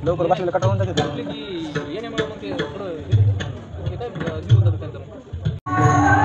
लवकर बसलेलं कटावून जाते की येण्यामुळे मग ते थोडं हे काय जीवन जातं त्यांचं मग.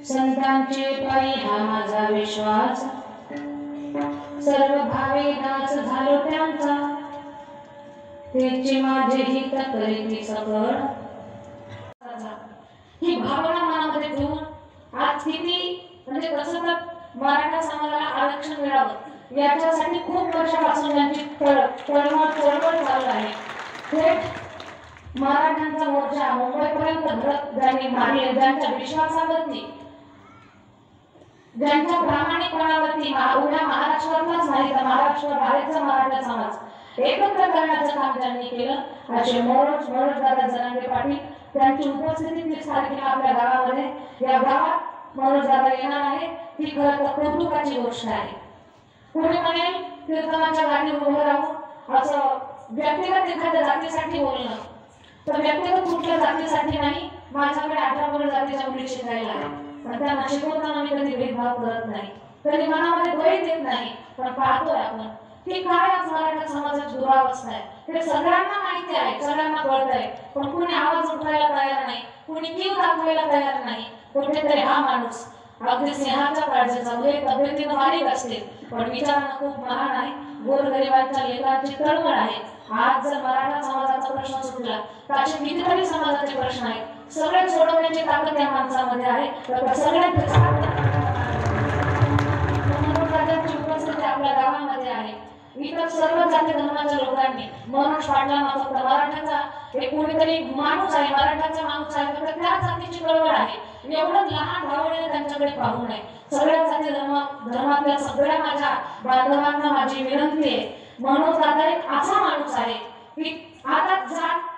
संतांचे पायी हा माझा विश्वास, सर्व भावे दास झालो त्यांचा, त्याची माझे हित करीती सकळ. ही भावना मनामध्ये ठेवून आज किती म्हणजे कसं तर मराठा समाजाला आरक्षण मिळावं याच्यासाठी खूप वर्षापासून त्यांची चळवळ चालू आहे. थेट मराठ्यांचा मोर्चा मुंबईपर्यंत धडक ज्यांनी मारले, ज्यांच्या विश्वासावरती, ज्यांच्या प्रामाणिकपणावरती उद्या महाराष्ट्रातलाच नाही तर महाराष्ट्र बाहेरचा मराठा समाज एकत्र करण्याचं काम त्यांनी केलं. असे मनोज दादा जरांगे पाटील त्यांची उपस्थिती 30 तारखेला आपल्या गावामध्ये, या गावात मनोज दादा येणार आहे. ही खरं तर कौतुकाची गोष्ट आहे. कोणी म्हणेल कीर्तनाच्या गाडीवर उभं राहून असं व्यक्तिगत एखाद्या जातीसाठी बोलणं, तर व्यक्तिगत कुठल्या जातीसाठी नाही. माझ्याकडे 18 जातीच्या मुली शिकायला आहे, पण त्यांना शिकवताना मी कधी भेदभाव करत नाही, कधी मनामध्ये द्वेष देत नाही. पण पाहतोय आपण की काय आज मराठा समाजाची दुरावस्था आहे. हे सगळ्यांना माहिती आहे, सगळ्यांना कळतंय, पण कुणी आवाज उठवायला तयार नाही, कुणी कीव दाखवायला तयार नाही. कुठेतरी हा माणूस अगदी सिंहाच्या काळजाचा, म्हणजे तब्येतीनं बारीक असते पण विचारानं खूप महान आहे. गोरगरिबांच्या लेकरांची तळमळ आहे. आज जर मराठा समाजाचा प्रश्न सुटला तर असे कितीतरी समाजाचे प्रश्न आहेत, सगळे सोडवण्याची ताकद या माणसामध्ये आहे. तर सगळ्यांची उपस्थिती आपल्या गावामध्ये आहे. इतर सर्व जाती धर्माच्या लोकांनी मनोज पाटलांना फक्त मराठ्याचा एक कोणीतरी माणूस आहे, मराठ्याचा माणूस आहे, फक्त त्या जातीची कळवळ आहे. एवढं लहान भावनेने त्यांच्याकडे पाहू नये. सगळ्या जाती धर्मातल्या सगळ्या माझ्या बांधवांना माझी विनंती आहे, मनोज दादा एक असा माणूस आहे की आता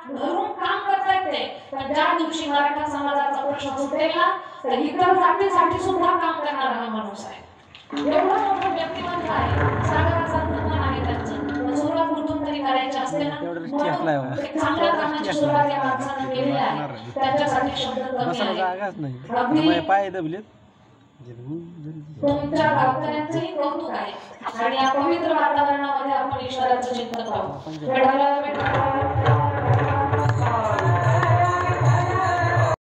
घरून काम करतायत ते, पण ज्या दिवशी मराठा समाजाचा प्रश्न सुटेल ना तर इतर जातीसाठी सुद्धा काम करणारा हा माणूस आहे. एवढं मोठं व्यक्तिमत्व आहे, सागरासारखं मन आहे त्यांचं. सुरुवात कुठून तरी करायची असते ना, चांगल्या कामाची सुरुवात या माणसानं केलेली आहे. त्याच्यासाठी शब्द कमी आहे. तुमच्या गावकऱ्यांचंही कौतुक आहे आणि या पवित्र वातावरणामध्ये आपण ईश्वराचं चिंतन पाहू.